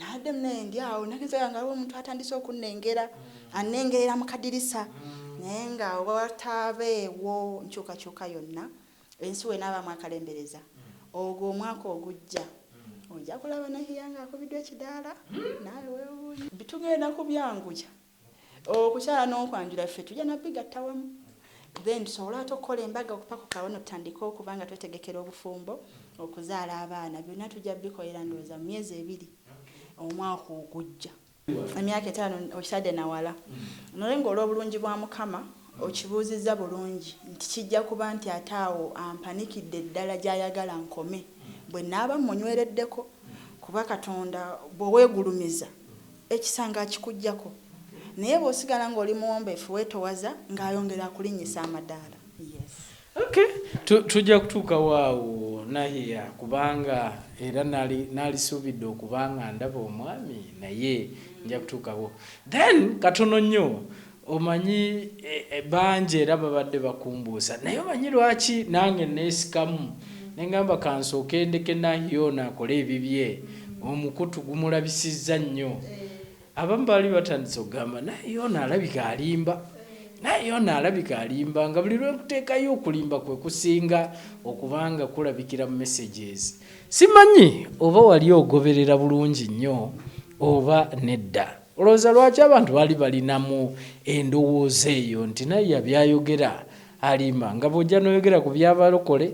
Nadde mnenge awo nakizanga aliwo omuntu atandise okunnengera annengerera mu kadirisa naye nga watabeewo nkyukakyuka yonna ensi we n'abamu akalembereza ogwo omwaka ogujja ojja kulaba Nahia nga akubiddwa ekidaala naawe weewuunye bitugenda kubyanguya okukyala n'okwanjula ffe tujja nabbigatta wamu then tusobola okukola embaga okupaka kawono tutandika okuba nga twetegekera obufumbo okuzaala abaana byonna tujja bikolera ndowooza mu myezi 2 omwaka ogujja emyaka 5 okitadde nawala naye ng'olw'obulungi bwa Mukama okibuuzizza bulungi nti kijja kuba nti ate awo ampanikidde eddala gy'ayagala nkome bwe naaba mmunywereddeko kuba Katonda bw'oweegulumiza ekisanga akikuggyako naye bw'osigala ng'oli muwombeefu weetowaza ng'ayongera akulinnyisa amadaala. Yes. Okay. Tujja kutuuka waawo Nahia kubanga era nalisuubidde okubanga ndaba omwami naye nja kutuukawo. Then katono nnyo omanyi bangi era babadde bakumbuusa naye omanyi lwaki nange neesikamu nengamba kansooke ndeke Nahia ono akole ebibye omukutu gumulabisizza nnyo. Abamu baali batandise okugamba Nahia ono alabika alimba. Naye ono alabika alimba nga buli lwe kuteekayo okulimba kwe kusinga okubanga kulabikira mu messages. Simanyi oba wali ogoberera bulungi nnyo oba nedda. Olowooza lwaki abantu baali balinamu endowooza eyo nti Nahia byayogera alimba nga bw'ojja n'oyogera ku by'abalokole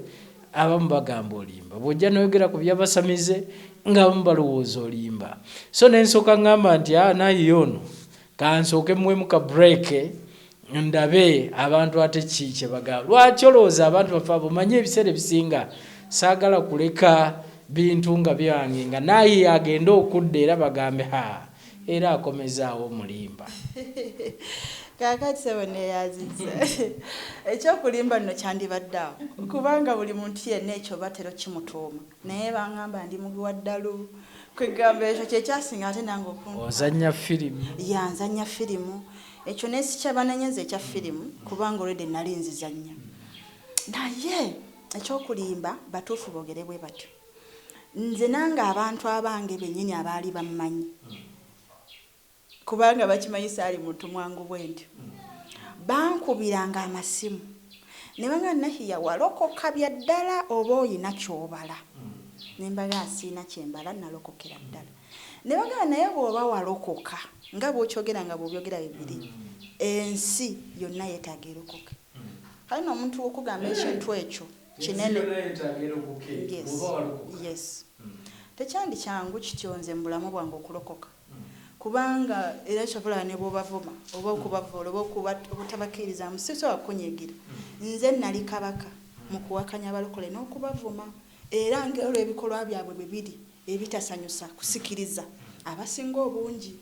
abamu bagamba olimba, bw'ojja n'oyogera ku by'abasamize ng'abamu balowooza olimba. So nensooka ngamba nti Nahia ono kansooke muwemu ka break ndabe abantu ate kye bagamba. Lwaki olowooza abantu bafa bumanyi ebiseera ebisinga saagala kuleka bintu nga byange nga Nahia agenda okudda era bagambe era akomezaawo mulimba. Kaakati sebo neeyazizza ekyokulimba nno kyandibaddeawo kubanga buli muntu yenna ekyo batero kimutuuma naye bangamba ndi mugi wa ddalu kwegamba ekyo kyekyasinga ate nange okuntu ozannya firimu nzannya firimu ekyo nesikyabananyeza ekya firimu kubanga olwedde nali nzizannya naye ekyokulimba batuufu boogere bwe batyo nze nange abantu abange bennyini abaali bammanyi kubanga bakimanyi saali muntu mwangu bwentyo bankubiranga amasimu ne banga Nahia walokoka bya ddala oba oyina kyobala nembaga asiina kyembala nalokokera ddala ne banga naye bw'oba walokoka nga bw'okyogera nga bw'obyogera bibiri ensi yonna yeetaaga erokoke kale n'omuntu okugamba ekintu ekyo kinene yes tekyandi kyangu kityo nze mu bulamu bwange okulokoka kubanga era kyobola ne bw'obavuma oba okubavoola oba obutabakiriza musiso wakunyigira nze nali kabaka mu kuwakanya abalokole n'okubavuma era ng'olwo ebikolwa byabwe bwe biri ebitasanyusa kusikiriza abasinga obungi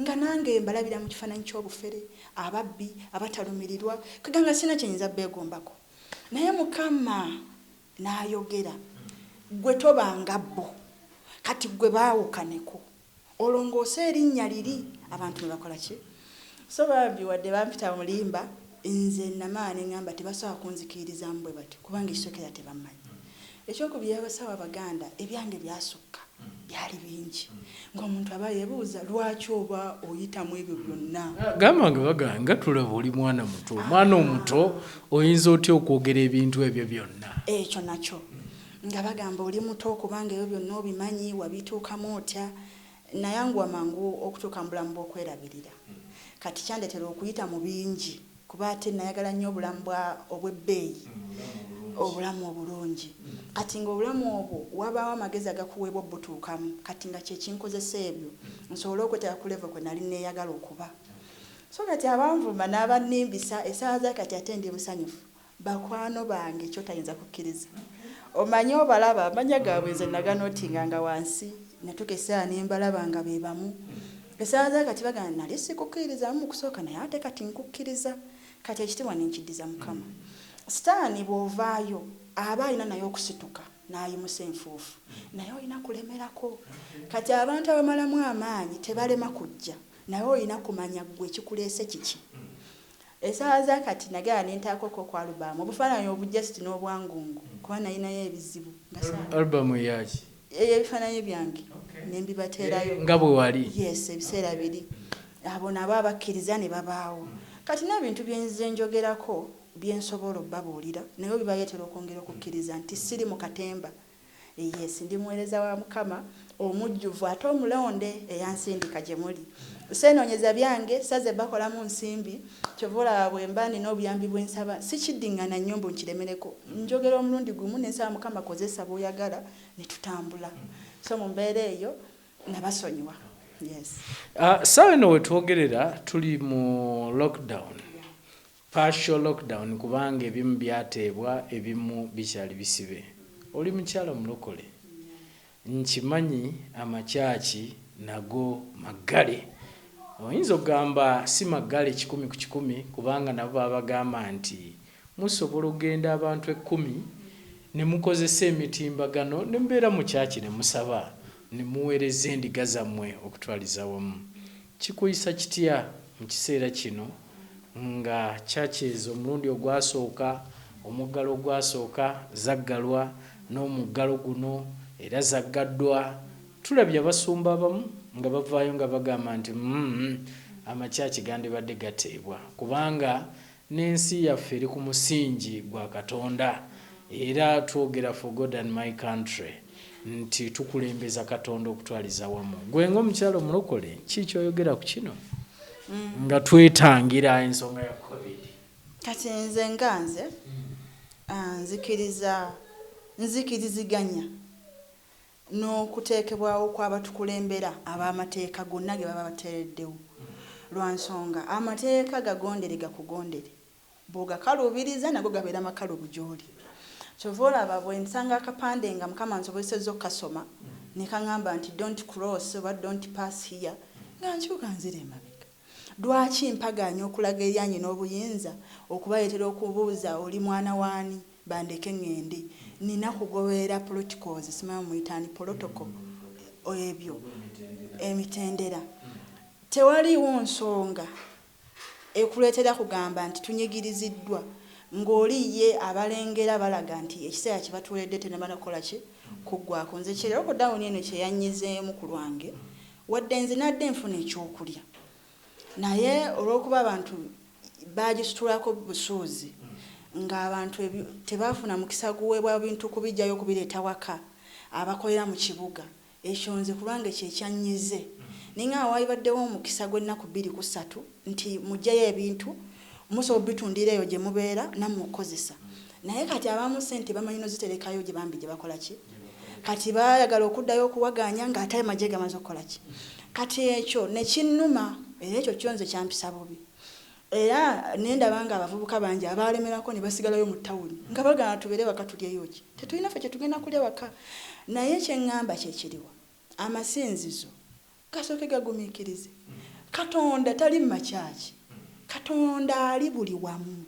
nga nange mbalabira mu kifaananyi ky'obufere ababbi abatalumirirwa kuganga sina kyenyinza beegombako naye Mukama n'ayogera gwe tobanga bo kati gwe baawukaneko olongoose erinnya liri abantu ne bakola ki so babbi wadde bampita mulimba nze namaani ngamba tebasobola kunzikirizamu bwe bati kubanga ekisokera tebammanyi ekyokubiri abasawo Abaganda ebyange byasukka byali bingi ng'omuntu aba yeebuuza lwaki oba oyitamu ebyo byonna gamba nga baganga tulaba oli mwana muto omwana omuto oyinza otya okwogera ebintu ebyo byonna ekyo nakyo nga bagamba oli muto kubanga ebyo byonna obimanyi wabituukamu otya nayanguwa mangu okutuuka mu bulamu bw'okwerabirira kati kyandetera okuyita mu bingi kuba ate nayagala nnyo obulamu obw'ebbeeyi obulamu obulungi kati ng'obulamu obwo wabaawo amagezi agakuweebwa obutuukamu kati nga kyekinkozesa ebyo nsobole okwetera ku level kwe nali neeyagala okuba so kati abanvuma n'abannimbisa essaawa za kati ate ndi musanyufu bakwano bange kyotayinza kukkiriza omanyi obalaba amanya gaabwe nze naganootinganga wansi natuka essaawa nembalaba nga be bamu essaawa za kati bagana nali sikukkirizamu mu kusooka naye ate kati nkukkiriza kati ekitiibwa nenkiddiza Mukama sitaani bw'ovaayo aba alina naye okusituka n'ayimusa enfuufu naye olina kulemerako kati abantu abamalamu amaanyi tebalema kujja naye olina kumanya gwe ekikuleese kiki essaawa za kati nagala nentaakoko ku alubamu obufaananyi obujjasiti n'obwangungu kuba nalinayo ebizibu alubamu eyaki ebifaananyi byange nembibateerayo nga bwe wali. Yes, ebiseera biri abo nabo abakkiriza ne babaawo. Kati n'ebintu byenze njogerako byensobola obbabuulira naye bibayetera okwongera okukkiriza nti siri mu katemba. Yes, ndi muweereza wa Mukama omujjuvu ate omulonde eyansindika gye muli. Seenoonyeza byange saze bakolamu nsimbi kyovola bwe mba nina obuyambi bwensaba sikiddingana nnyo mbu nkiremereko. Njogera omulundi gumu nensaba Mukama kozesa bw'oyagala ne tutambula. So mu mbeera eyo nabasonyiwa. Yes. Sawa eno wetwogerera tuli mu lockdown. Partial lockdown kubanga ebimu byateebwa ebimu bikyali bisibe. Oli mukyala mulokole. Nkimanyi amakyaki nago maggale. Oyinza okugamba si maggale 100 ku 100 kubanga nabo babagamba nti musobola okugenda abantu 10 ne mukozesa emitimbagano ne mbeera mu kyaki ne musaba ne muweereza endiga zammwe okutwaliza wamu. Kikuyisa kitya mu kiseera kino nga kyaki ezo omulundi ogwasooka omuggalo ogwasooka zaggalwa n'omuggalo guno era zaggaddwa? Tulabye abasumba abamu nga bavaayo nga bagamba nti amakyaki gandibadde gateebwa kubanga n'ensi yaffe eri ku musingi gwa Katonda era twogera for God and my country nti tukulembeza Katonda okutwaliza wamu. Gwe ng'omukyala omulokole kiki oyogera ku kino nga twetangira ensonga ya COVID? Kati nze nganze nzikiriziganya n'okuteekebwawo kw'abatukulembera ab'amateeka gonna ge baba bateereddewo. Lwa nsonga amateeka gagondere gakugondere bw'ogakalubiriza nago gabeera makalubu gy'oli. Kyova olaba bwe nsanga akapande nga Mukama nsobozesezza okukasoma ne kaŋŋamba nti don't cross oba don't pass here nga nkyuka nzira emabega. Lwaki mpagaanya okulaga eryanyi n'obuyinza okubayetera okubuuza oli mwana waani bandeke ŋŋende? Nina kugoberera protocols simanyi muyitaani protocol ebyo emitendera. Tewaliwo nsonga ekuleetera kugamba nti tunyigiriziddwa ng'oliye abalengera balaga nti ekiseera kye batuweredde tenabanakola ki kuggwako. Nze kiroko dawuni eno kyeyanyizeemu ku lwange wadde nze nadde nfuna ekyokulya naye olw'okuba abantu bagisitulako busuuzi ng'abantu tebafuna mukisa guweebwa bintu kubijjayo kubireeta waka abakolera mu kibuga. Ekyo nze kubanga kyekyanyize ninga waayibaddewo omukisa gw'ennaku 2 ku 3 nti mujjayo ebintu musobola bitundira eyo gye mubeera nammwe okukozesa. Naye kati abamu ssente bamanyi noziterekayo gye bambi gye bakola ki kati baayagala okuddayo okuwaganya ng'ate amagye gamaze okukola ki. Kati ekyo ne kinnuma era ekyo kyonze kyampisa bubi. Era nendaba nga abavubuka bangi abaalemerako ne basigalayo mu ttawuni nga bagana tubeere waka tulyeyo ki tetulina ffe kye tugenda kulya waka. Naye kyeŋŋamba kyekiriwa amasinzizo gasooke gagumiikirize. Katonda tali mu makyaki, Katonda ali buli wamu.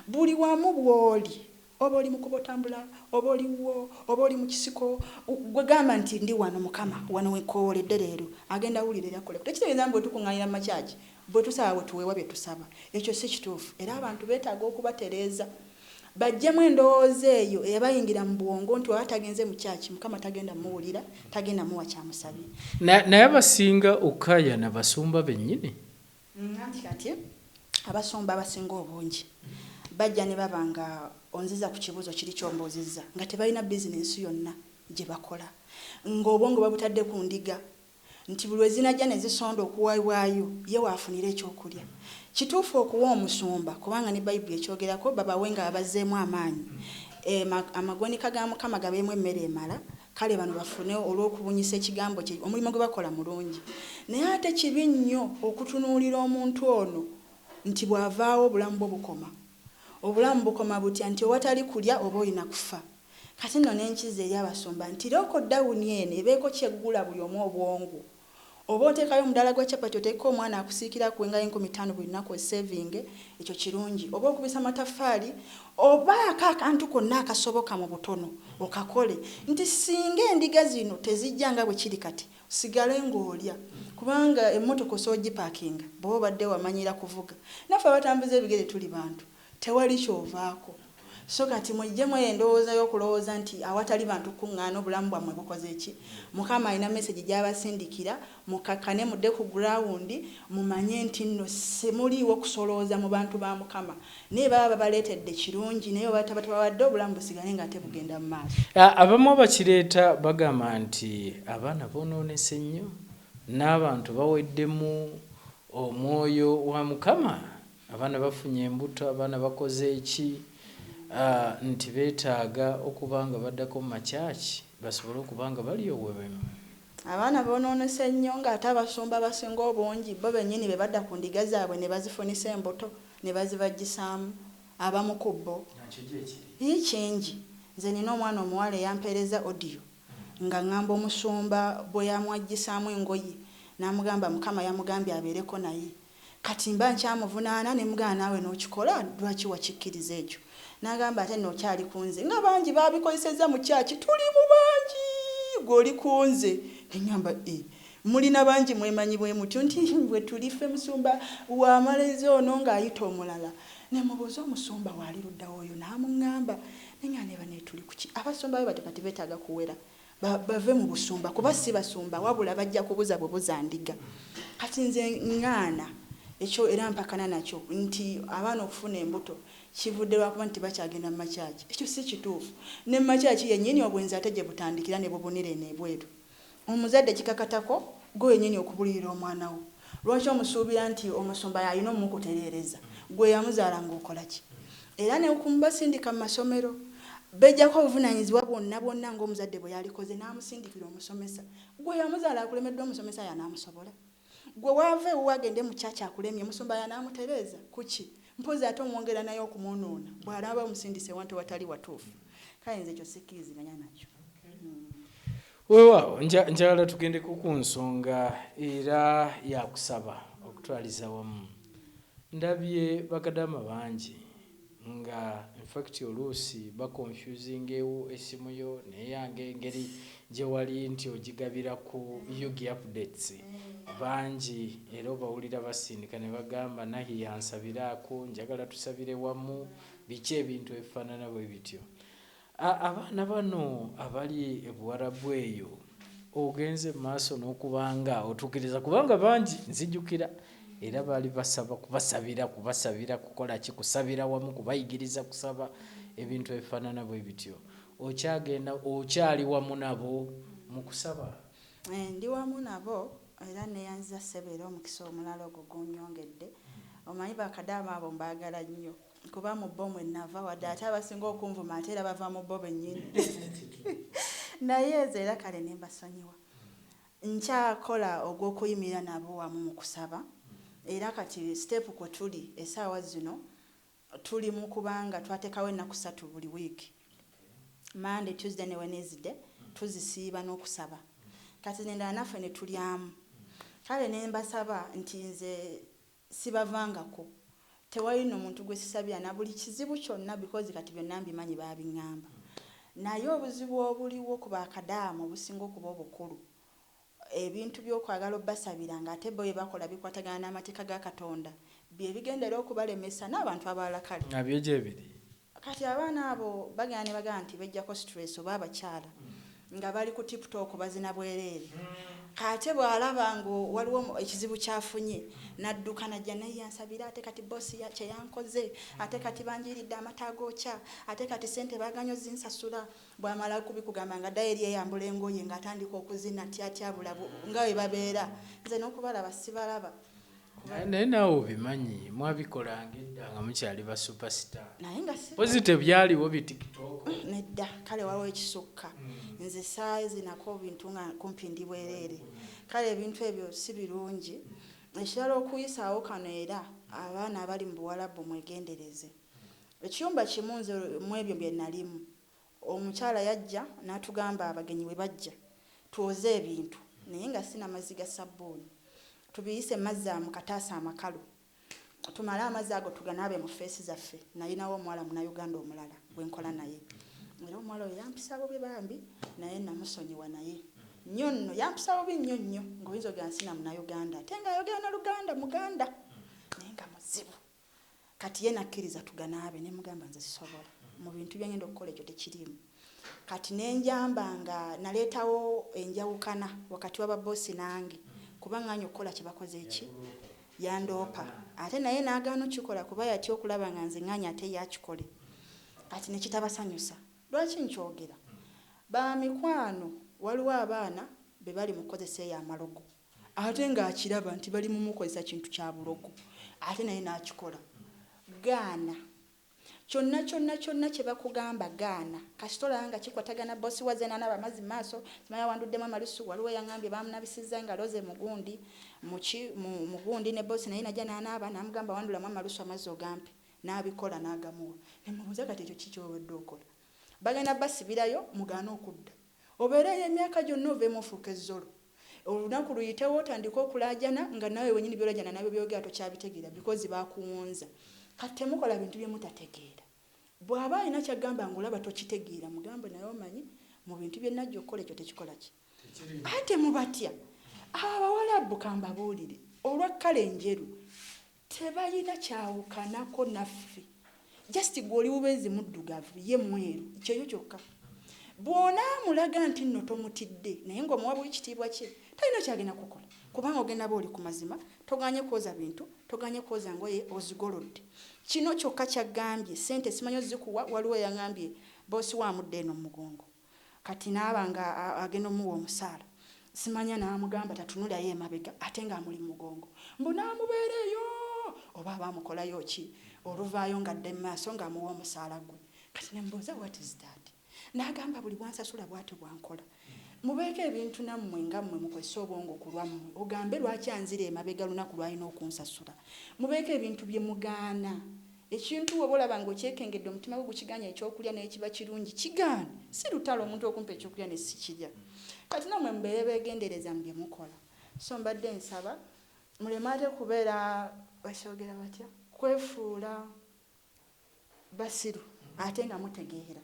Buli wamu bw'oli oba oli mu kubotambula oba oliwo oba oli mu kisiko gwe gamba nti ndi wano Mukama wano wenkoowoledde leero agenda wulira yakole. Tekitegeeza mbu tukuŋŋaanira mu makyaki bwe tusaba bwe tuweebwa bye tusaba. Ekyo si kituufu era abantu beetaaga okubatereeza bajjemu endowooza eyo eyabayingira mu bwongo nti waba tagenze mu kyaki Mukama tagenda muwulira tagenda muwa kyamusabye. Naye abasinga okkaayana basumba bennyini. Anti kati abasumba abasinga obungi bajja ne baba nga onziza ku kibuuzo kiri kyomboozizza nga tebalina bizinensi yonna gye bakola ng'obwongo babutadde ku ndiga nti buli wezinajja ne zisonda okuwaaywayo ye waafunira ekyokulya. Kituufu okuwa omusumba kubanga ne Bayibuli ekyogerako babawe nga babazzeemu amaanyi amagwanika ga Mukama gabeemu emmere emala kale bano bafune olw'okubunyisa ekigambo kye omulimu gwe bakola mulungi. Naye ate kibi nnyo okutunuulira omuntu ono nti bw'avaawo obulamu bwe bukoma. Obulamu bukoma butya nti owatali kulya oba olina kufa. Kati nno n'enkizo eri abasumba nti loko dawuni eno ebeeko kyeggula buli omu obwongo. Oba oteekayo omudaala gwa kyapati oteeka omwana akusiikira kuwenga 50 buli nnaku esaving ekyo kirungi. Oba okubisa amataffaali oba akantu konna akasoboka mu butono okakole nti singa endiga zino tezijja nga bwe kiri kati sigale ng'olya kubanga emmotoka osoogipakinga bw'oba obadde wamanyira kuvuga. Naffe abatambuza ebigere tuli bantu tewali kyovaako. so kati mujjemu endowooza y'okulowooza nti awatali bantu kuŋŋaana obulamu bwammwe bukoze ki mukama alina message gy'abasindikira mukakkane mudde ku ground mumanye nti nno semuliiwo kusolooza mu bantu ba mukama naye baba babaleetedde kirungi naye oba tabatabawadde obulamu busigale nga ate bugenda mu maaso. Abamu abakireeta bagamba nti abaana boonoonese nnyo n'abantu baweddemu omwoyo wa mukama, abaana bafunye embuto, abaana bakoze eki, nti beetaaga okuba nga baddako mu makyaki basobole okuba nga bali owebemu. Abaana boonoonese nnyo ng'ate abasumba basinga obungi bo bennyini be badda ku ndiga zaabwe ne bazifunisa embuto ne bazibajjisaamu abamu ku bo. Kingi nze nina omwana omuwala eyampeereza audio nga ŋŋamba omusumba bwe yamwajjisaamu engoye n'amugamba mukama yamugambye abeereko naye kati mba nkyamuvunaana ne mugamba naawe n'okikola lwaki wakikkiriza ekyo n'agamba ate nookyali kunze nga bangi baabikozesezza mu kyaki tuli mu bangi gw'oli kunze neŋŋamba mulina bangi mwemanyi bwe mutyo nti bwe tulife musumba w'amalezi ono ng'ayita omulala ne mubuuza omusumba waali luddawo oyo n'amuŋŋamba neŋŋamba ne bane tuli kuki abasumba be bati kati beetaaga kuwera bave mu busumba kuba si basumba wabula bajja kubuza bubuza ndiga kati nze ŋŋaana ekyo era mpakana nakyo nti abaana okufuna embuto kivudde lwakuba nti bakyagenda mu makyaki ekyo si kituufu ne mu makyaki yennyini obwenzi ate gye butandikira ne bubunire n'ebweru omuzadde kikakatako gwe yennyini okubulirira omwana wo lwaki omusuubira nti omusumba yalina omukutereereza gwe yamuzaala ng'okola ki era ne kumubasindika mu masomero bejjako obuvunaanyizibwa bwonna ng'omuzadde bwe yalikoze n'amusindikira omusomesa gwe yamuzaala akulemeddwa omusomesa yanaamusobola gwe waava ewu agende mu kyaki akulemye omusumba yanaamutereeza kuki mpozi ate omwongera naye okumwonoona bw'alaba omusindise wantu watali watuufu kale nze ekyo sikkiriziganya nakyo. Weewaawo njagala tugendeko ku nsonga era yakusaba okutwaliza wamu. Ndabye bakadama bangi nga infact oluusi baconfusingewo essimu yo neyange engeri gye wali nti ogigabira ku yugi updates bangi era obawulira basindika ne bagamba Nahia yansabiraako njagala tusabire wamu biki ebintu ebifaanana bwe bityo. Abaana bano abali ebuwarabu eyo ogenze mu maaso n'okubanga otuukiriza kubanga bangi nzijukira era baali basaba kubasabira kukola ki kusabira wamu kubayigiriza kusaba ebintu ebifaanana bwe bityo. Okyagenda okyali wamu nabo mu kusaba? Ndi wamu nabo era neyanziza ssebera omukisa omulala ogwo gunnyongedde. Omanyi bakadama abo mbaagala nnyo kuba mu bo mwe nava wadde ate abasinga okunvuma ate era bava mu bo bennyini naye ezo era kale ne mbasonyiwa. Nkyakola ogw'okuyimirira nabo wamu mu kusaba era kati step kwe tuli essaawa zino tuli mu kubanga twateekawo ennaku 3 buli wiiki Monday, Tuesday ne Wednesday tuzisiiba n'okusaba kati nendala naffe ne tulyamu kale ne mbasaba nti nze sibavangako tewali n'omuntu gwe sisabira na buli kizibu kyonna because kati byonna mbimanyi baabiŋŋamba naye obuzibu obuliwo ku bakadaama obusinga okuba obukulu ebintu by'okwagala obbasabira ng'ate bo bye bakola bikwatagana n'amateeka ga Katonda bye bigendera okubalemesa n'abantu abalala kale abyejo ebiri kati abaana abo bagenda ne bagamba nti bejjako stress oba abakyala nga bali ku tiktok bazina bwereere kate bw'alaba nga waliwo ekizibu kyafunye n'adduka najja naye yansabira ate kati bossi kye yankoze ate kati banjiridde amata agokya ate kati ssente baganyo zinsasula bw'amala kubikugamba nga ddayo eri eyambula engoye ng'atandika okuzina tyatyabula nga we babeera nze n'okubalaba sibalaba naye naawe obimanyi mwabikolanga edda nga mukyali ba superstar naye nga positive byaliwo bitiktok nedda kale waliwo ekisukka nze saazi nako bintu nga kumpi ndi bwereere kale ebintu ebyo si birungi ekirala okuyisaawo kano era abaana abali mu buwalabu mwegendereze ekiyumba kimu nze mu ebyo bye nalimu omukyala yajja n'atugamba abagenyi bwe bajja tuwoze ebintu naye nga sina mazzi ga sabbuuni tubiyise mazzi mu kataasa amakalu tumale amazzi ago tuganaabe mu feesi zaffe nayinawo omuwala munayuganda omulala gwenkola naye era omuwala oyo yampisa bubi bambi naye namusonyiwa naye nnyo nno yampisa bubi nnyo nnyo ng'oyinza ogenda sina munayuganda ate nga ayogera na luganda muganda naye nga muzibu kati ye nakkiriza tuganaabe ne mugamba nze sisobola mu bintu byengenda okukola ekyo tekirimu. Kati nenjamba nga naleetawo enjawukana wakati w'ababoosi nange kuba nganya okukola kye bakoze eki yandoopa ate naye n'agaana okikola kuba yatya okulaba nga nze nganya ate yakikole. Kati ne kitabasanyusa. Lwaki nkyogera? Ba mikwano waliwo abaana be bali mu kukozesa ey'amalogo ate ng'akiraba nti bali mu mukozesa kintu kya bulogo ate naye n'akikola. Gaana kyonna kye bakugamba gaana. Kasitola nga kikwatagana bosi waze n'anaba amazzi mu maaso kimanya wanduddemu amalusu waliwo yangambye baamunabisizza nga loze mugundi mugundi ne bosi naye najja n'anaaba n'amugamba wandulamu amalusu amazzi ogampe n'abikola n'agamuwa. Ne mubuuza kati ekyo ki ky'obadde okola? Bagenda basibirayo mugaana okudda. Obeereyo emyaka gyonna oveemu ofuuka ezzolo. Olunaku luyitewo otandika okulaajana nga nawe wenyini byolajana nabyo byogera tokyabitegeera because baakuwunza. Kati temukola bintu bye mutategeera. Bw'aba alina kyagamba ng'olaba tokitegeera mugambe naye omanyi mu bintu bye najja okukola ekyo tekikola ki. Ate mubatya abawalabu kambabuulire olwa kkala enjeru tebalina kyawukanako naffe. Just gw'oli bubeezi muddugavu ye mweru kyeyo kyokka. Bw'ona mulaga nti nno tomutidde naye ng'omuwa bw'ekitiibwa kye talina kyagenda kukola kubanga ogenda booli ku mazima toganye kwoza bintu toganye kwoza ngoye ozigolodde. Kino kyokka kyagambye sente simanyi ozikuwa waliwo yangambye boosi wamudde eno mu mugongo kati naaba nga agenda omuwa omusaala simanya n'amugamba tatunulirayo emabega ate ng'amuli mu mugongo mbu n'amubeereyo oba abamukolayo ki oluvaayo ng'adde mu maaso ng'amuwa omusaala gwe. Kati ne mbuuza what is that? N'agamba buli bwansasula bw'ati bwankola. Mubeeko ebintu nammwe nga mmwe mukozesa obwongo ku lwammwe ogambe lwaki anzira emabega lunaku lwalina okunsasula. Mubeeko ebintu bye mugaana. Ekintu bwe olaba ng'okyekengedde omutima gwe gukiganya ekyokulya naye kiba kirungi kigaane. Si lutalo omuntu okumpa ekyokulya ne si kirya. Kati nammwe mubeere beegendereza mu bye mukola. So mbadde nsaba muleme ate kubeera bakyogera batya kwefuula basiru ate nga mutegeera.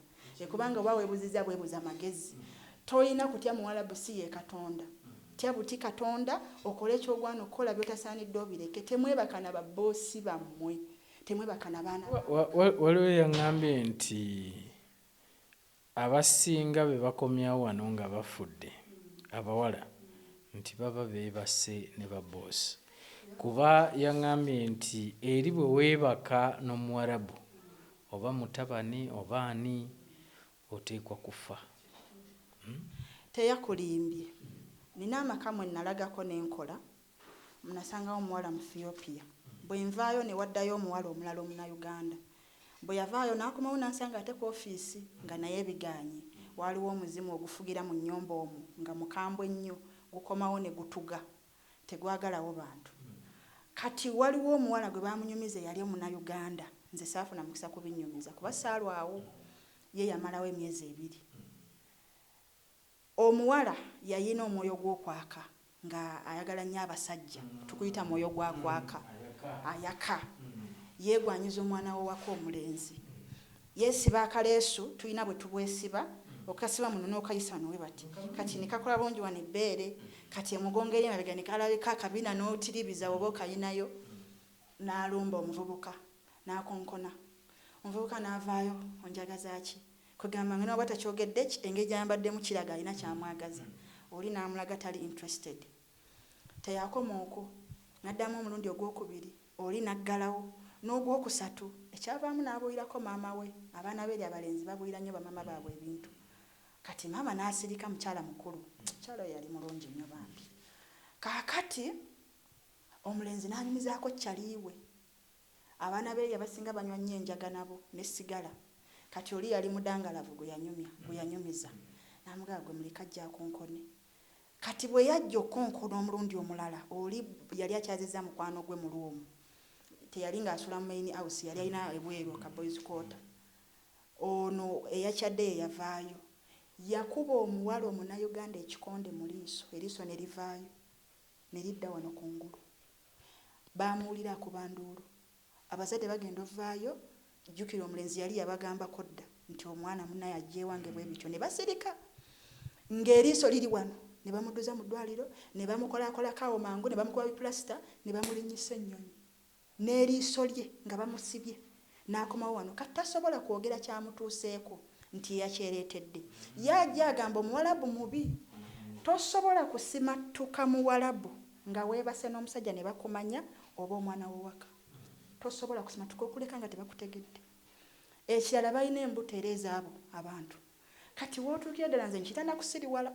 Kubanga oba weebuziza bwebuza magezi. Toyina kutya muwalabu si ye Katonda. Tya buti Katonda okole ekyogwana okukola by'otasaanidde obireke. Temwebakana babboosi bammwe. Temwebakana baana. Waliwo yaŋŋambye nti abasinga be bakomyawo wano nga bafudde abawala nti baba beebase ne babboosi. Kuba yaŋŋambye nti eri bwe weebaka n'omuwarabu oba mutabani oba ani oteekwa kufa. Teyakulimbye. Nina amaka mwe nalagako n'enkola munasangawo omuwala mu Ethiopia. Bwe nvaayo ne waddayo omuwala omulala Omunnayuganda. Bwe yavaayo n'akomawo n'ansanga ate ku ofiisi nga naye ebiganye. Waliwo omuzimu ogufugira mu nnyumba omwo nga mukambwe nnyo gukomawo ne gutuga. Tegwagalawo bantu. Kati waliwo omuwala gwe baamunyumiza yali Omunnayuganda. Nze saafuna mukisa kubinnyumiza kuba saalwawo ye yamalawo emyezi 2. Omuwala yayina omwoyo gw'okwaka nga ayagala nnyo abasajja tukuyita mwoyo gwakwaka ayaka yeegwanyiza omwana we waka omulenzi yeesiba akaleesu tulina bwe tubwesiba okasiba muno n'okayisa nowe bati kati nikakola bulungi wano ebbeere kati emugongo eri emabega nikalabika akabina n'otiribiza oba okayinayo n'alumba omuvubuka n'akonkona omuvubuka n'avaayo onjagaza ki kugamba nga n'oba takyogedde ki engeri gy'ayambaddemu kiraga alina kyamwagaza oli n'amulaga tali interested. Teyakoma okwo n'addamu omulundi ogwokubiri oli n'aggalawo n'ogwokusatu ekyavaamu n'abuulirako maama we. Abaana be eri abalenzi babuulira nnyo bamaama baabwe ebintu. Kati maama n'asirika mukyala mukulu. Mukyala oyo yali mulungi nnyo bambi. Kaakati omulenzi n'anyumizaako kyaliiwe. Abaana be abasinga banywa nnyo enjaga nabo ne sigala. Kati oli yali mudangalavu gwe yanyumiza. N'amugamba gwe muleka ajja akonkone. Kati bwe yajja okonkona omulundi omulala oli yali akyazizza mukwano gwe mu luomu. Teyali ng'asula mu main house yali alina ebweru ka boys quarter. Ono eyakyadde ye yavaayo. Yakuba omuwala Omunnayuganda ekikonde mu liiso. Eriiso ne livaayo ne lidda wano kungulu. Baamuwulira akuba nduulu. Abazadde bagenda ovaayo. Jjukira omulenzi yali yabagambako dda nti omwana munnaye ajja ewange bwe bityo ne basirika. Ng'eriiso liri wano ne bamudduza mu ddwaliro ne bamukolaakolako awo mangu ne bamukuba biplasita ne bamulinnyisa ennyonyi. N'eriiso lye nga bamusibye n'akomawo wano kati tasobola kwogera kyamutuuseeko nti yakyereetedde yajja agamba omuwalabu mubi tosobola kusimattuka muwalabu nga weebase n'omusajja ne bakumanya oba omwana w'owaka tosobola kusimattuka okuleka nga tebakutegedde ekirala balina embuto era ezaabo abantu kati wootuukira ddala nze nkitanda kusiriwala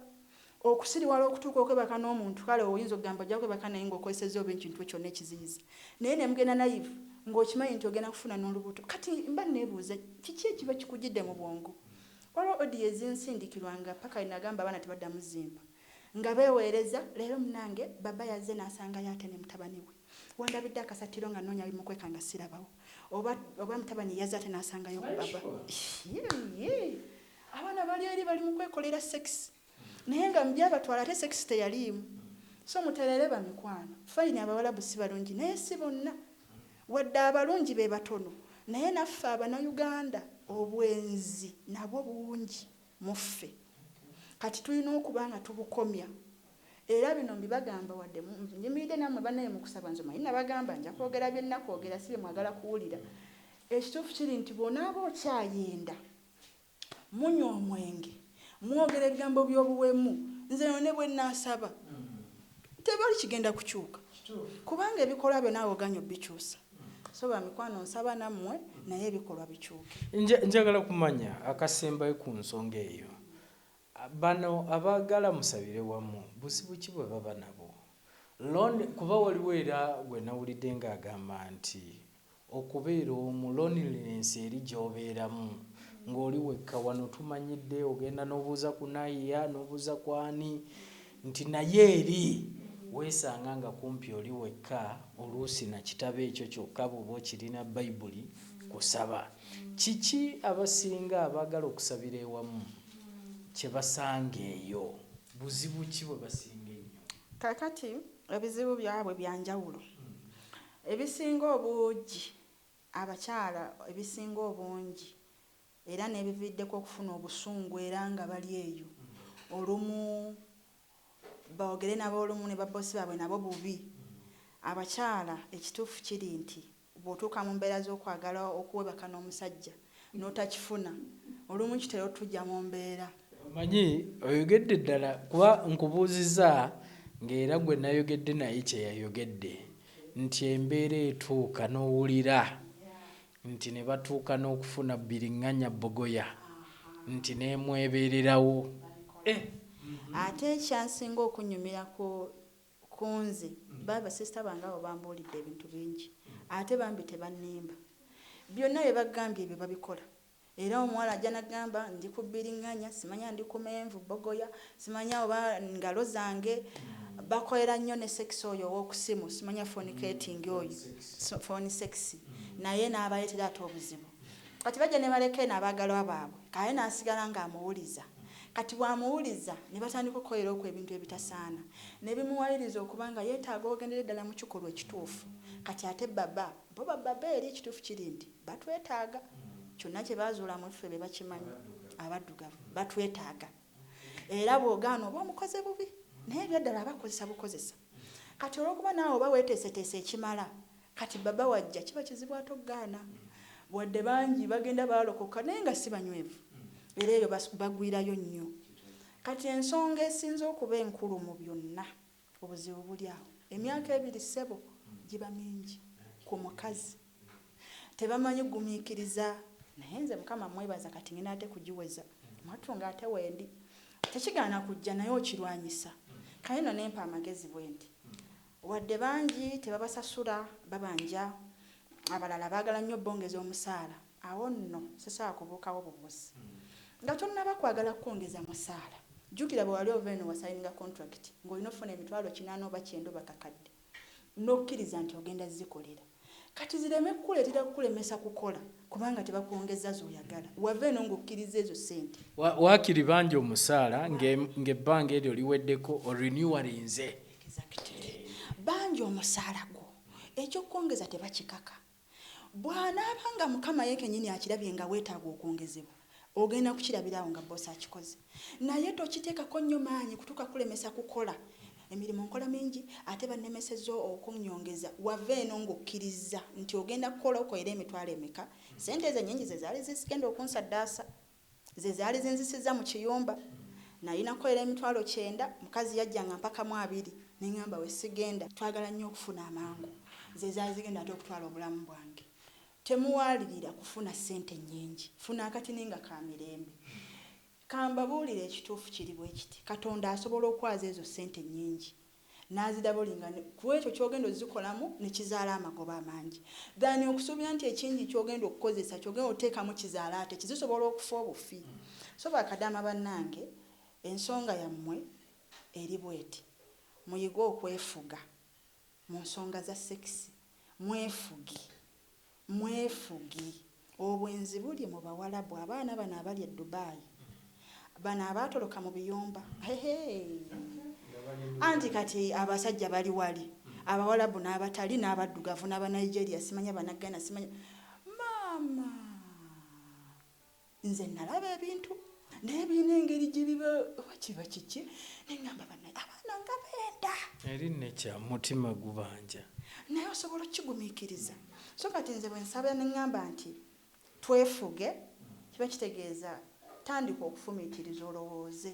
okusiriwala okutuuka okwebaka n'omuntu kale oyinza okugamba ojja kwebaka naye ng'okozesezza oba ekintu kyonna ekiziyiza naye ne mugenda naive ng'okimanyi nti ogenda kufuna n'olubuto kati mba neebuuza kiki ekiba kikujjidde mu bwongo waliwo odiyo ezinsindikirwanga paka inagamba abaana tebaddamu zimba nga beeweereza leero munange baba yazze n'asangayo ate ne mutabani we wandabidde akasatiro nga noonya bimukweka nga sirabawo oba mutabani yazze ate n'asangayo ku baba abaana bali eri bali mu kwekolera sekisi naye nga mubyabatwala ate sekisi teyaliimu so muterere bamikwano fayini abawalabu si balungi naye si bonna wadde abalungi be batono naye naffe abanayuganda obwenzi nabwo bungi muffe kati tulina okuba nga tubukomya era bino mbibagamba wadde nyimiridde nammwe bannaye mu kusaba nze manyi nabagamba nja kwogera bye nnakwogera si bye mwagala kuwulira ekituufu kiri nti bw'onaaba okyayenda munywa omwenge mwogera ebigambo by'obuwemu nze ne bwe nnaasaba tebali kigenda kukyuka kubanga ebikolwa byo naawe oganya obbikyusa so bamikwano nsaba nammwe naye ebikolwa bikyuke njagala kumanya akasembayo ku nsonga eyo bano abaagala musabire wamu buzibu ki bwe baba nabo kuba waliwo era gwe nawulidde ng'agamba nti okubeera omu loneliness eri gy'obeeramu ng'oli wekka wano tumanyidde ogenda n'obuuza ku Nahia n'obuuza ku ani nti naye eri weesanga nga kumpi oli wekka oluusi na kitabo ekyo kyokka bw'oba okirina bayibuli kusaba kiki abasinga abaagala okusabira ewamu kye basanga eyo buzibu ki bwe basinga ennyo kakati ebizibu byabwe byanjawulo ebisinga obuugi abakyala ebisinga obungi era n'ebividdeko okufuna obusungu era nga bali eyo olumu boogere nabo olumu ne babosi baabwe nabo bubi abakyala ekituufu kiri nti bw'otuuka mu mbeera z'okwagala okuwebaka n'omusajja n'otakifuna olumu kitera otujja mu mbeera manyi oyogedde ddala kuba nkubuuzizza ng'era gwe nayogedde naye kye yayogedde nti embeera etuuka n'owulira nti ne batuuka n'okufuna bbiriŋŋanya bogoya nti neemwebeererawo ate ekyansinga okunyumira ku nze basisita bange abo bambuulidde ebintu bingi ate bambi tebannimba byonna bye bagambye ebyo babikola era omuwala ajja nagamba ndi ku bbiriŋŋanya simanya ndi ku menvu bogoya simanya oba ngalo zange bakolera nnyo ne sekisi oyo ow'okusimu simanya fornicating oyo phone sexy naye n'abaleetera ate obuzibu kati bajja ne baleka eno abaagalwa baabwe kaye n'asigala ng'amuwuliza kati bw'amuwuliza ne batandika okukolera okwo ebintu ebitasaana ne bimuwaliriza okubanga yeetaaga ogendere ddala mu kikolwa ekituufu kati ate baba eri ekituufu kiri nti batwetaaga kyonna kye baazuula mu ffe be bakimanyi abaddugavu batwetaaga era bw'ogaana oba omukoze bubi naye ebyaddala abakozesa bukozesa kati olw'okuba naawe oba weeteeseteese ekimala kati baba wajja kiba kizibu ate okugaana wadde bangi bagenda baalokoka naye nga si banywevu era eyo bagwirayo nnyo kati ensonga esinza okuba enkulu mu byonna obuzibu buli awo emyaka 2 ssebo giba mingi ku mukazi tebamanyi gumiikiriza naye nze mukama mwebaza kati ngenda ate kugiweza mwatunga ate wendi tekigaana kujja naye okirwanyisa kale no nempa amagezi bwendi wadde bangi tebabasasula babanja abalala baagala nnyo bongeza omusaala awo nno sisobola kubuukawo bubuusi nga tonnaba kwagala kwongeza musaala jjukira bwe wali ova eno wasayininga contract ng'olina ofuna emitwalo 8 oba 9 bakakadde n'okkiriza nti ogenda zikolera kati zireme kukuleetera kukulemesa kukola kubanga tebakwongeza z'oyagala wava eno ng'okkiriza ezo ssente waakiri bangi omusaala ng'ebbanga eryo liweddeko orenewalinze bangi omusaala gwo ekyokwongeza tebakikaka bw'anaabanga mukama ye kennyini akirabye nga weetaaga okwongezebwa ogenda kukirabirawo nga boosi akikoze naye tokiteekako nnyo maanyi kutuuka kulemesa kukola emirimu nkola mingi ate bannemesezza okunyongeza wava eno ng'okkiriza nti ogenda kukola okoera emitwalo emeka sente ezo ennyingi ze zaali zigenda okunsaddaasa ze zaali zinzisizza mu kiyumba nalina kukoera emitwalo 9 mukazi yajjanga mpaka mu 2 neŋŋamba we sigenda twagala nnyo okufuna amangu ze zaali zigenda ate okutwala obulamu bwange temuwaalirira kufuna sente nnyingi funa akatini nga ka mirembe kambabuulira ekituufu kiri bwe kiti katonda asobola okwaza ezo sente nnyingi n'azidabulinga ku ekyo kyogenda ozikolamu ne kizaala amagoba amangi dhani okusuubira nti ekingi kyogenda okukozesa kyogenda oteekamu kizaala ate kizisobola okufa obufi so bakadama bannange ensonga yammwe eri bweti muyige okwefuga mu nsonga za sekisi mwefugi obwenzi buli mu bawalabu abaana bano abali e Dubai bano abaatoloka mu biyumba anti kati abasajja bali wali abawalabu n'abatali n'abaddugavu n'abanigeria simanya banagana simanya mama nze nalaba ebintu n'ebiina engeri gibiba kiba kiki neŋŋamba abaana nga benda eri nekya mutima gubanja naye osobola okigumiikiriza so kati nze bwe nsaba neŋŋamba nti twefuge kiba kitegeeza tandika okufumiitiriza olowooze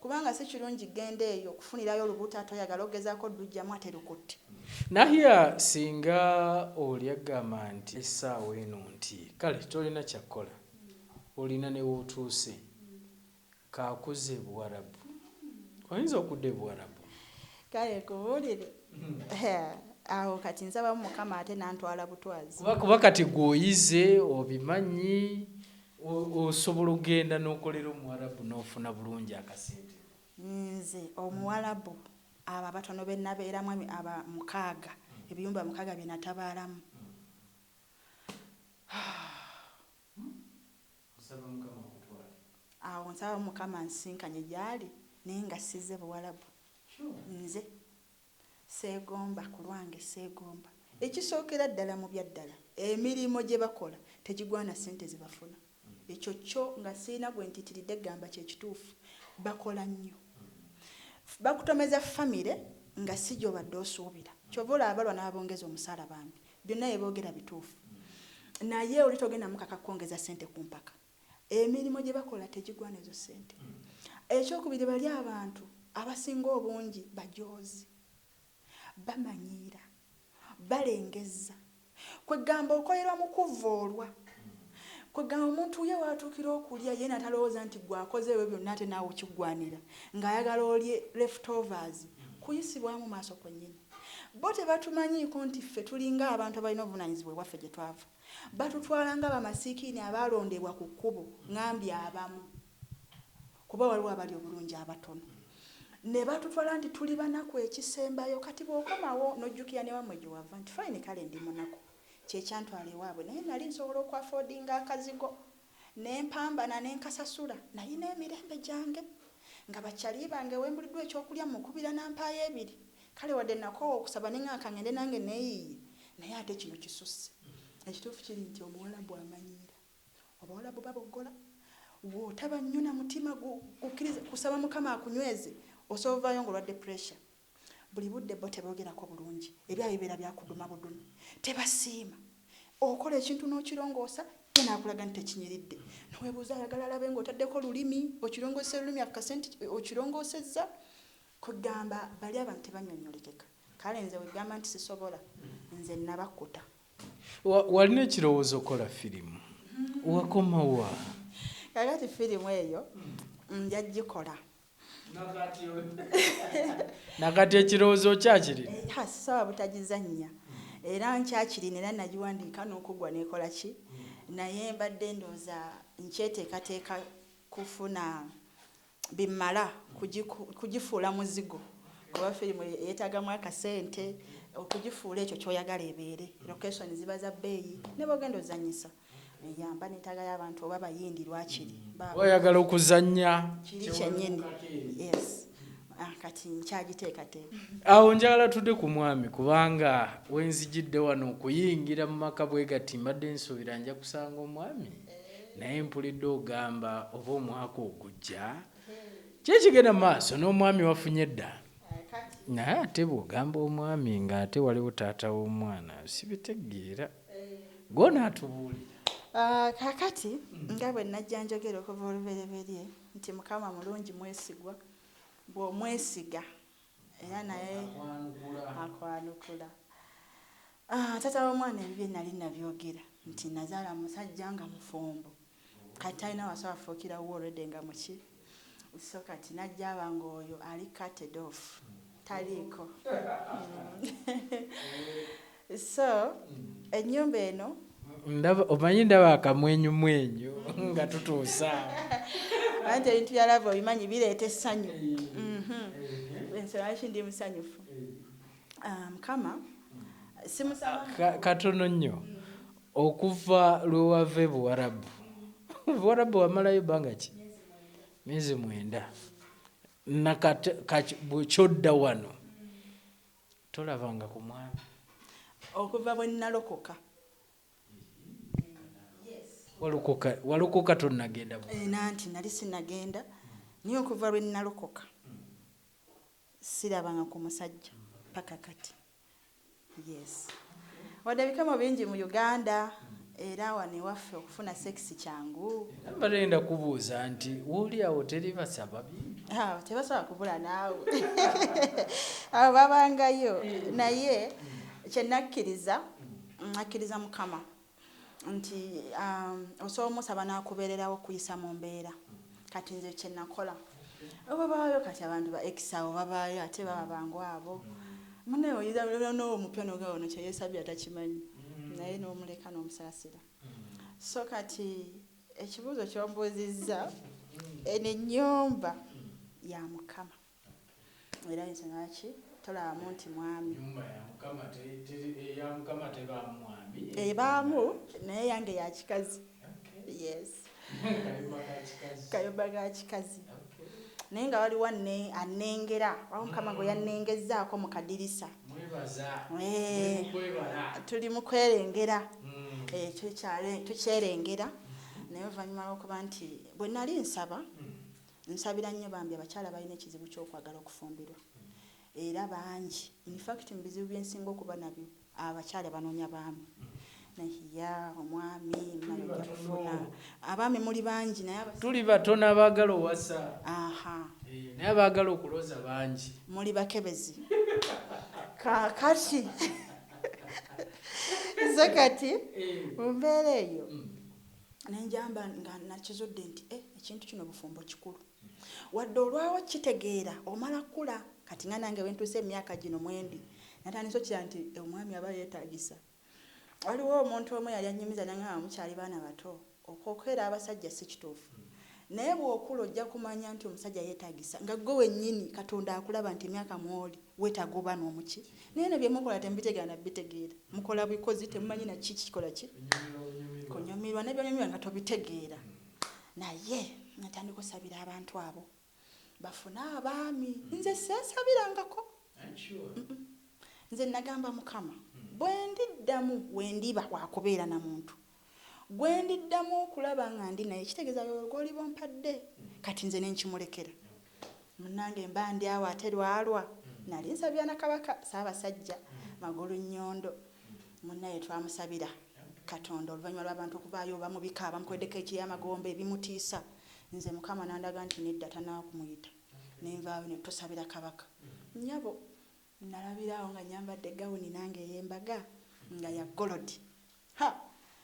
kubanga si kirungi genda eyo okufunirayo olubuto toyagala ogezaako ddujjamu ate lukutte Nahia singa oli agamba nti essaawa eno nti kale tolina kyakkola olina ne wootuuse kaakuze Buwarabu oyinza okudda Buwarabu kale kubuulire awo kati nsaba Mukama ate nantwala butwazi kuba kati gwoyize obimanyi osobola ogenda n'okolera Omuwarabu n'ofuna bulungi akasente nze Omuwarabu abo abatono be nabeeramu aba 6 ebiyumba 6 bye natabaalamu awo nsaba Mukama nsinkanye gyali naye nga sizze Buwarabu nze seegomba ku lwange seegomba ekisookera ddala mu byaddala emirimu gye bakola tegigwana ssente ze bafuna ekyo kyo nga siina gwe ntitiridde gamba kyekituufu bakola nnyo bakutomeza famire nga si gy'obadde osuubira kyova olaba balwa n'abongeza omusaala bambi byonna yeboogera bituufu naye oli togenda mukaka kwongeza ssente ku mpaka emirimu gye bakola tegigwana ezo ssente ekyokubiri bali abantu abasinga obungi bajoozi bamanyiira balengeza kwegamba okolerwa mu kuvvoolwa kwegamba omuntu ye waatuukira okulya ye natalowooza nti gwakozeewo byonna ate naawe okiggwanira ng'ayagala olye leftovers kuyisibwamu maaso kwennyini bo tebatumanyiiko nti ffe tulinga abantu abalina obuvunaanyizibwa ewaffe gye twava batutwala nga bamasiikiini abaalondebwa ku kkubo ngambye abamu kuba waliwo abali obulungi abatono ne batutwala nti tuli banaku ekisembayo kati bw'okomawo n'ojjukira ne wammwe gye wava nti fayini kale ndi munaku kyekyantwala ewaabwe naye nali nsobola okwafoodinga akazigo n'empambana n'enkasasula nalina emirembe gyange nga bakyali bange wembuliddwa ekyokulya mukubira nampaayo 2 kale wadde nakoowa okusaba neŋŋaka ngende nange neeyiiye naye ate kino kisusse ekituufu kiri nti Omuwarabu amanyiira Abawarabu baboggola wootaba nnyo na mutima gukkiriza kusaba Mukama akunyweze osovayo ng'olwadde pressure buli budde bo teboogerako bulungi ebyayo bibeera byakuduma budumi tebasiima okola ekintu n'okirongoosa ye naakulaga nti tekinyiridde noweebuuza ayagala alabe ng'otaddeko lulimi okirongoosa olulimi akasente okirongoosezza kugamba bali abantu tebannyonnyolekeka kale nze wegamba nti sisobola nze nabakkuta walina ekirowoozo okola firimu wakomawa kakati firimu eyo njagikola nakati ekirowoozo kyakiri sisaba butagizannya era nkyakirina era nagiwandiika n'okugwa nekola ki naye mbadde ndooza nkyeteekateeka kufuna bimala kugifuula muzigo kuba firimu yeetaagamu akasente okugifuula ekyo kyoyagala ebeere location ziba za bbeeyi ne bogenda ozannyisa yamba neetaagayo abantu oba bayindi lwakiri oyagala okuzannya kiri kyennyini yes kati nkyagiteekateeka awo njagala tudde ku mwami kubanga wenzijidde wano okuyingira mu maka bwe gati mbadde nsuubira nja kusanga omwami naye mpulidde ogamba oba omwaka ogujja kyekigenda mu maaso n'omwami wafunye edda kati naye ate bw'ogamba omwami ng'ate waliwo taata w'omwana sibitegeera gw'onaatubuulira. Kakati nga bwe najja njogera okuva olubereberye nti Mukama mulungi mwesigwa, bw'omwesiga era naye akwanukula. Taata w'omwana ebibye nali nabyogera nti nazaala musajja nga mufumbo, kati alina wasobola fuukirawo olwedde nga muki, so kati najja abanga oyo ali cutted off taliiko. So ennyumba eno omanyi ndaba akamwenyumwenyu nga tutuusa anti ebintu byalava obimanyi bireeta essanyu. Ensonga ndi musanyufu. Mukama simusaba katono nnyo okuva lwe wava e Buwarabu. Buwarabu wamalayo bbanga ki? Myezi 9. Bwekyodda wano tolabanga ku mwami okuva bwe nalokoka. Walokoka tonnagenda nanti nali sinagenda naye okuva lwe nalokoka sirabanga ku musajja paka kati. Yes, wadde bikamo bingi mu Uganda era wano ewaffe okufuna sekisi kyangu. Mbalenda kubuuza nti woli awo teri basaba bingi? Tebasobola kubula naawe abo babangayo, naye kyenakkiriza akkiriza Mukama nti osobola omusaba n'akubeererawo okuyisa mu mbeera. Kati nze kyenakola babaayo kati abantu ba ekisawo babaayo ate baba bangu abo muneyo oyira n'omupya n'ogaba ono kyeyeesabye atakimanyi naye n'omuleka n'omusaasira. So kati ekibuuzo ky'ombuuzizza eno ennyumba ya Mukama era ensonga ki tolabamu nti mwami ebaamu naye yange ya kikazi. Yes, kayumba ga kikazi naye nga waliwo annengera waliwo Mukama gwe yannengezaako mu kadirisa. Tuli mu kwerengera tukyerengera naye oluvannyuma lw'okuba nti bwe nali nsabira nnyo bambi abakyala balina ekizibu ky'okwagala okufumbirwa era bangi. In fact mu bizibu byensinga okuba nabyo abakyala banoonya baami. Nahia omwami mmanojja kufuna abaami muli bangi naye tuli batono abaagala owasa. Naye abaagala okuloza bangi. Muli bakebezi. Kakati so kati mu mbeera eyo nenjamba nga nakizudde nti ekintu kino bufumbo kikulu wadde olwawo kitegeera omala kula. Kati nga nange wentuuse emyaka gino 9 natandise okira nti omwami aba yeetaagisa. Waliwo omuntu omu yali annyumiza nangamba mukyali baana bato okwokwera abasajja si kituufu naye bw'okula ojja kumanya nti omusajja yeetaagisa nga gwe wennyini Katonda akulaba nti emyaka mwoli weetaaga oba n'omuki naye ne bye mukola temubitegeera na bitegeera mukola bikozi temumanyi na kikola ki kunyumirwa nebyonyumirwa nga tobitegeera. Naye natandika osabira abantu abo bafune abaami. Nze seesabirangako. Nze nagamba Mukama bwe ndiddamu wendiba wakubeera na muntu gwe ndiddamu okulaba nga ndi naye kitegeeza gw'oli bompadde kati nze nenkimulekera munnange mba ndi awo ate lwalwa nali nsabira na Kabaka Ssaabasajja Magulu Nnyondo munnaye twamusabira Katonda oluvannyuma lw'abantu okuvaayo oba mubika abamukoleddeko eky'amagombe ebimutiisa. Nze Mukama nandaga nti nedda tannawa kumuyita nenvaayo ne tusabira Kabaka. Nnyabo nalabiraawo nga nyambadde gawuni nange ey'embaga nga ya golodi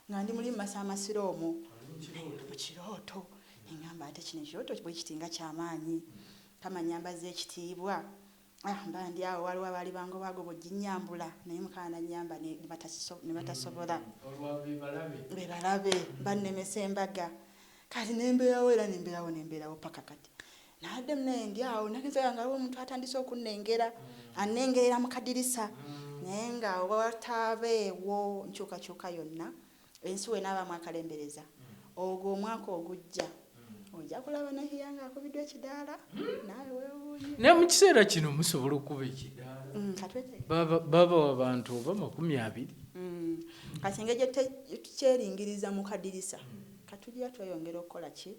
nga ndi muli Masaamasiro omwo mu kirooto engamba ate kino ekirooto bwe kitinga kyamaanyi kama nyambaza ekitiibwa. Mba ndi awo waliwo abaali bangobago bweginyambula naye Mukama nanyamba ne batasobola bebalabe bannemesa embaga. Kati nembeerawo era nembeerawo paka kati nadde naye ndi awo nagezayo nga waliwo omuntu atandise okunnengera annengerera mu kadirisa naye nga wataabeewo nkyukakyuka yonna ensi we n'abaamu akalembereza. Ogwo omwaka ogujja ojja kulaba Nahia nga akubiddwa ekidaala naawe weewuunye. Naye mu kiseera kino musobola okuba ekidaala baba w'abantu oba 20. Kati engeri gye tukyeringiriza mu kadirisa katujja tweyongera okukola ki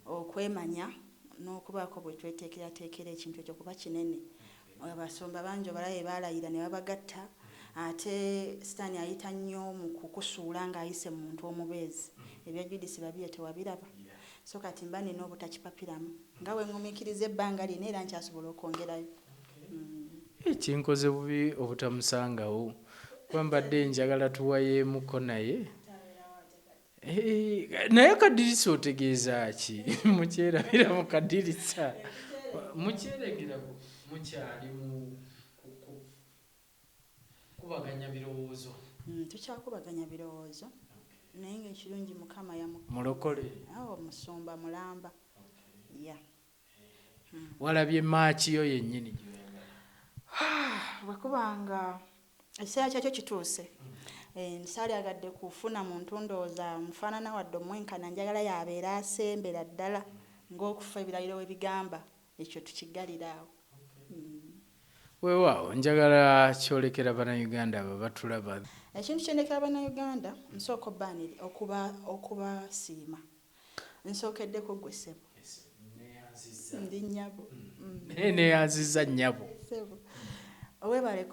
okwemanya n'okubaako bwe tweteekerateekera ekintu ekyo kuba kinene abasumba bangi balaye balayira ne babagatta ate sitaani ayita nnyo mu kukusuula ng'ayise mu muntu omubeezi ebya judisi babire tewabiraba so kati mba nina obutakipapiramu nga bwe ŋŋumiikiriza ebbanga lino era nkyasobola okwongerayo. Kinkoze bubi obutamusangawo kuba mbadde njagala tuwayeemuko naye naye akadirisa otegeeza ki? Mukyerabira mu kadirisa mukyeregera mukyali mu kubaganya birowoozo. Tukyakubaganya birowoozo naye ng'ekirungi Mukama mulokole musumba mulamba. Walabye maaki yo yennyini bwe kubanga ekiseera kyakyo kituuse saalyagadde kufuna muntu ndowooza mufaanana wadde omwenkana njagala yabeera asembera ddala ng'okufa ebirayiro we bigamba ekyo tukiggaliraawo. Weewaawo njagala kyolekera bannayuganda abo batulaba. Ekintu kyendekera bannayuganda nsooka okubasiima nsookeddeko ggwe ssebo ndi nnyabo neyanziza nnyabo. Weebale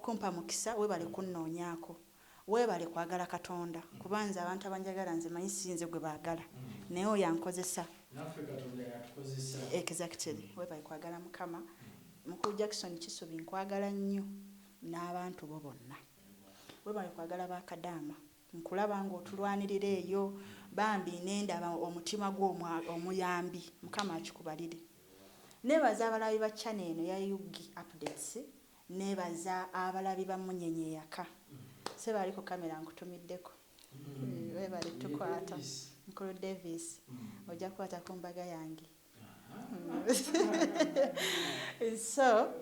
kumpa mukisa, weebale kunnoonyaako, weebale kwagala Katonda kubanza abantu abanjagala nze manyi sinze gwe baagala naye oyo ankozesa. Exactly. Weebale kwagala Mukama. Mukulu Jackson Kisubi nkwagala nnyo n'abantu bo bonna. Weebale kwagala ba Kadama nkulaba ng'otulwanirira eyo bambi nendaba omutima gw'omuyambi Mukama akikubalire. Neebaza abalabi ba channel eno ya Yugi Updates, neebaza abalabi ba Munyenye yaka sebaali ku kamera nkutumiddeko. Weebale tukwata Mukulu Davis ojja kukwata ku mbaga yange. So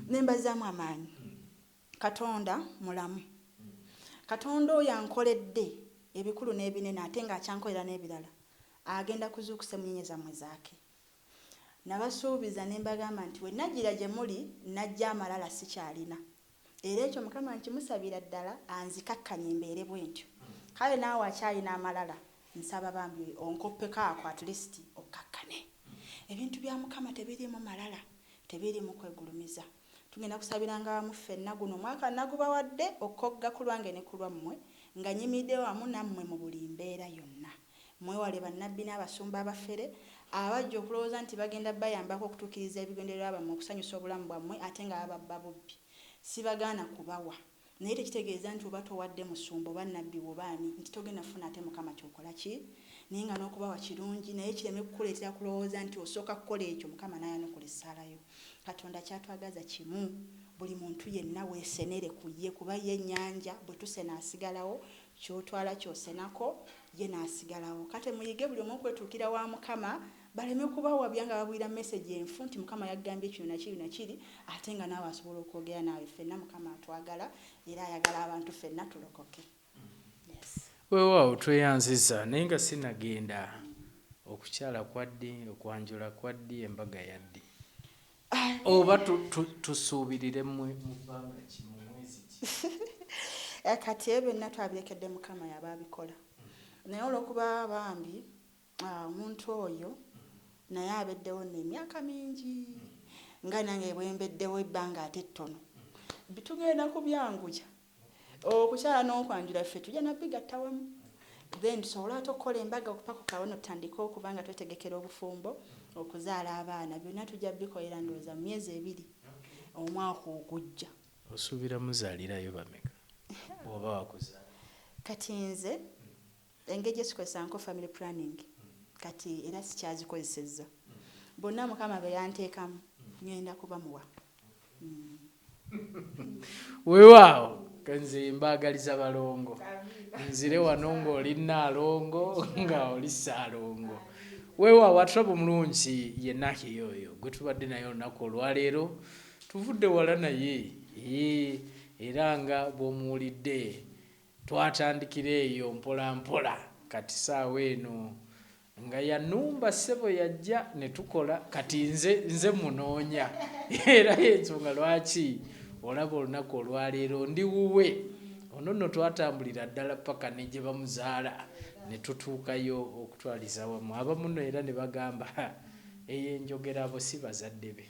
nembazaamu amaanyi Katonda mulamu. Katonda oyo ankoledde ebikulu n'ebinene ate ng'akyankolera n'ebirala agenda kuzuukusa munyenye zammwe zaake. Nabasuubiza ne mbagamba nti we najjira gye muli najja amalala sikyalina era ekyo Mukama nkimusabira ddala anzikakkanye embeere bwe ntyo. Kale naawe akyalina amalala nsaba bambi onkoppeko ako at least okkakkane. Ebintu bya Mukama tebiriimu malala, tebiriimu kwegulumiza. Tugenda kusabiranga wamu ffenna guno omwaka nagubawadde okogga ku lwange ne ku lwammwe nga nyimidde wamu nammwe mu buli mbeera yonna. Mwewale bannabbi n'abasumba abafere abajja okulowooza nti bagenda bayambako okutuukiriza ebigendererwa byammwe okusanyusa obulamu bwammwe ate nga bababba bubbi. Sibagaana kubawa naye tekitegeeza nti oba towadde musumba oba nnabbi wobaani nti togenda funa ate Mukama kyokola ki naye nga n'okubawa kirungi naye kireme kukuleetera kulowooza nti osooka kukola ekyo Mukama n'ayanukula essaala yo. Katonda kyatwagaza kimu, buli muntu yenna weesenere ku ye kuba ye ennyanja bwe tusena asigalawo kyotwala kyosenako ye n'asigalawo. Kate muyige buli omu okwetuukira wa Mukama baleme kubawa byanga babuulira message enfu nti Mukama yaggambye kino nakiri nakiri ate nga naawe asobola okwogera naawe. Ffenna Mukama atwagala era ayagala abantu ffenna tulokoke. Weewaawo tweyanziza naye nga sinagenda okukyala kwaddi okwanjula kwaddi embaga yaddi oba tusuubirire mu bbanga ki mu mwezi ki? Kati ebyo byonna twabirekedde Mukama yaba abikola naye olw'okuba bambi omuntu oyo naye abeddewo n'emyaka mingi nga nange bwembeddewo ebbanga ate ttono bitugenda kubyanguya okukyala n'okwanjula ffe tujja nabbigatta wamu then tusobole ate okukola embaga okupaka kawono tutandika okuba nga twetegekera obufumbo okuzaala abaana byonna tujja bikolera ndowooza mu myezi 2 omwaka ogujja. Osuubira muzaalirayo bameka bw'oba wakuzaala? Kati nze engeri gyesikozesa family planning kati era sikyazikozesezza bonna Mukama be yanteekamu ngenda kubamuwa. Weewaawo kanze mbaagaliza balongo nzire wano ng'oli Nnaalongo nga oli Ssaalongo. Weewaawo atrabo mulungi ye Nahia oyo gwe tubadde naye olunaku olwaleero tuvudde wala naye era nga bw'omuwulidde twatandikira eyo mpola mpola kati saawa eno nga yanumba ssebo yajja ne tukola kati nze munoonya era y'ensonga lwaki olaba olunaku olwaleero ndi wuwe ono nno twatambulira ddala paka ne gye bamuzaala ne tutuukayo okutwaliza wamu abamu nno era ne bagamba eyo enjogera abo si bazadde be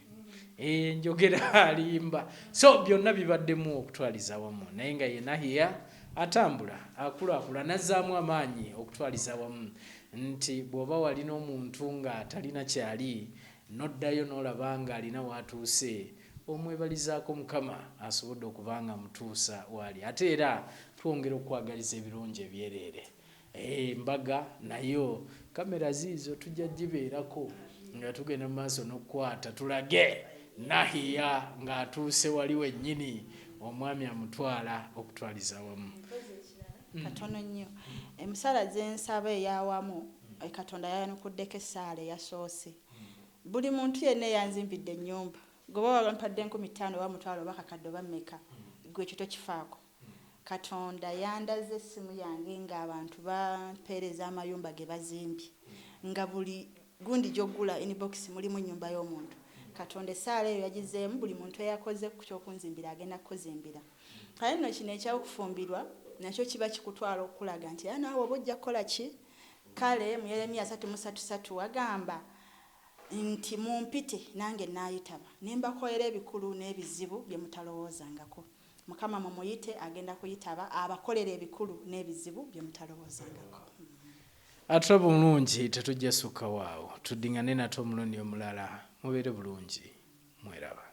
njogera alimba so byonna bibaddemu okutwaliza wamu naye nga ye Nahia atambula akulakula nazzaamu amaanyi okutwaliza wamu nti bw'oba walina omuntu nga talina kyali noddayo n'olaba nga alina watuuse omwebalizaako Mukama asobodde okubanga mutuusa wali ate era twongera okwagaliza ebirungi ebyereere embaga nayo kamera ziizo tujja gibeerako nga tugenda mu maaso n'okukwata tulage Nahia ng'atuuse wali wennyini omwami amutwala okutwaliza wamu katono nnyo emisala z'ensaba eyawamu Katonda yayanukuddeko essaala eyasoose buli muntu yenna eyanzimbidde ennyumba goba wampadde 50,000 oba mutwalo oba kakadde oba mmeka gwe ekyo tokifaako Katonda yandaze essimu yange ng'abantu bampeereza amayumba ge bazimbye nga buli gundi gy'oggula inbox mulimu ennyumba y'omuntu Katonda essaala eyo yagizeemu buli muntu eyakoze ku kyokunzimbira agenda kuzimbira kale nno kino ekyakufumbirwa nakyo kiba kikutwala okulaga nti naawe oba ojja kukola ki kale mu Yeremiya 3:3 wagamba nti mumpite nange naayitaba ne mbakolera ebikulu n'ebizibu bye mutalowoozangako Mukama mumuyite agenda kuyitaba abakolera ebikulu n'ebizibu bye mutalowoozangako atulaba omulungi tetujja sukka waawo tuddingane nate omulundi omulala mubeere bulungi mweraba